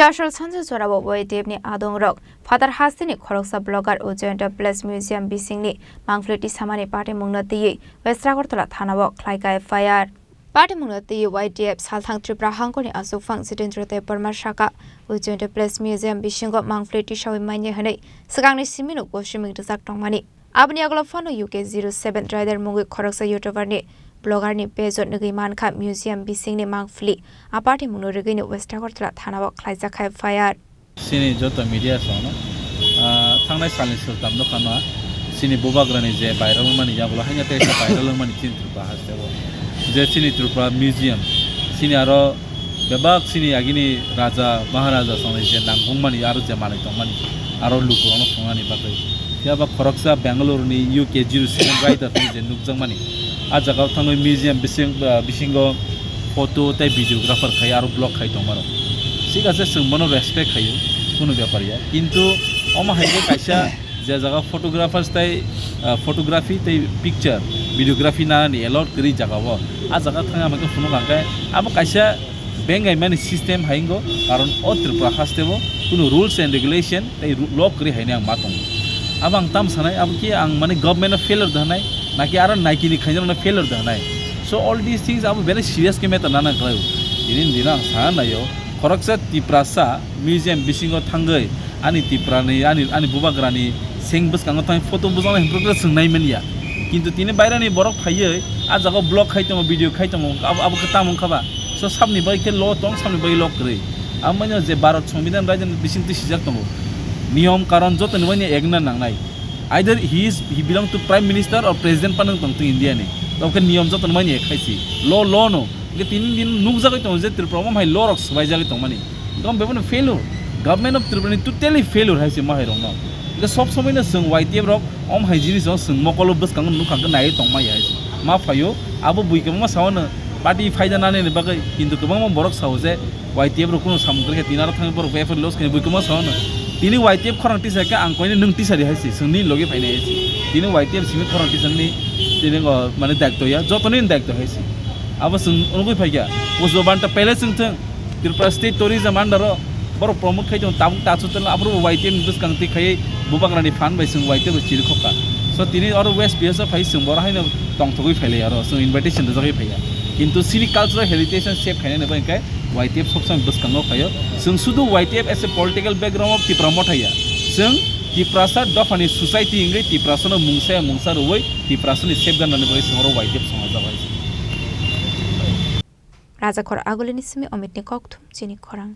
Chasal Sanja Jora YFT ni Adongrok Phatar Haste ni Khoroksa blogger Ujenta Plus Museum bising ni Mungwi samani party mungnati Westrakortola Thanabo Khlaijakha FIR Party mungnati YTF Salthang Tripura Hangko ni Asuk Fang Sidendrote Permashaka Ujenta Plus Museum bisingo Mungwi shawi manye hane Segang ni simino goshiming desak tongmani Abni aglofano UK 07 rider Mungwi Khoroksa YouTuber ni blogger ni page ngi manka museum bising ni Mungwi aparte munurigi ni Westrakortola Thanabo Khlaijakha FIR Chini jota media sono thangnai salni sultam no khana Chini bobagrani je viral mani jablo hanya te viral mani tin Tripura Haste bo je Chini Tripura museum Chini aro bebak Chini agini raja maharaja sone je nangong mani aro je mani tongmani aro lukurono thongani bakai yaba Khoroksa Bangalore ni UK 07 right of je nukjang mani a jaga thangoi museum bisingo photo tai videographer khai aro blog khai tongmaro ঠিক আছে সম্পূর্ণ respect খাইও কোনো ব্যাপারিয়া কিন্তু অমা হাইবে কাইসা যে জায়গা photographers তাই ফটোগ্রাফি তাই পিকচার ভিডিওগ্রাফি না নি এলট করি জায়গাবো আ জায়গা থাকা আমাকে ফোনো কাঙ্কায় আবো কাইসা বেঙ্গাই মানে সিস্টেম হাইঙ্গো কারণ ও ত্রিপুরা হাসতেবো কোনো রুলস এন্ড রেগুলেশন তাই লক করি হাইনে আং মাতং আব আং তাম সানাই আব কি আং মানে গভর্নমেন্ট ফেলার দানাই নাকি আর নাইকিনি খাইজনা ফেলার দানাই সো অল দিস থিংস আবো ভেরি সিরিয়াস কে মেটা নানা গ্লাইও দিন দিনা সানাইও Khoroksa Tripura museum bisingo thangai ani Tripura ni ani bubagrani sengbus kango thang photo bujang hin progress sungnai mania kintu tini bairani borok phaiye a jaga blog khaitamo video khaitamo ab katamong khaba so sabni bai ke lo tong sabni bai lok kre amanya je Bharat Sambidan rajan bisinti sijak tongo niyom karon jot ni mani egna nangnai either he belong to prime minister or president panang tong to India ni to ke niyom jot ni mani khaisi lo no ke tin din nuk jagai tong je Tripura mai lorok sbai jagai tong mani gam bebon failure government of Tripura ni totally failure haise mahai rong no ke sob somai na sung YTF rok om hai jini so sung mokolo bus kang nu khang nai tong mai haise ma phayo abo bui ke ma sawan party faida na ne bagai kintu ke ma borok saw je YTF ro kuno samgre ke tinar thang bor FIR loss ke bui ke ma sawan tini YTF khorang ti sa ka ang koine nung ti sari haise sung ni loge phaine haise tini YTF simi khorang ti sang ni tini go mane dakto ya jotoni dakto haise अब उनको फाइया उस बांटा पहले Singh Tripura state tourism under बरो प्रमुख खाई जो Tabuk ताचु तल अब YTF निबस कंती खाई बुबाग्रानी फान बाई सिंह YTF चिर खोका सो तिनी और वेस्ट बिएस फाइ सिंह बरो हाइन टंगथगै फाइले आरो सो इनविटेशन दजगै फाइया किंतु सिनि कल्चरल हेरिटेज सेफ खाइने ने बाय YTF सब सम बस कंगो खायो जों सुदु YTF as a political background of Tripura मथाया जों त्रिपुरा दफानि सोसाइटी इंगै त्रिपुरा मुंसा रुवै त्रिपुरा सेफ गाननानै बाय सिंहरो YTF समाज जाबाय Raja Khor Agulini Simi Omitni Koktum Chini Khorang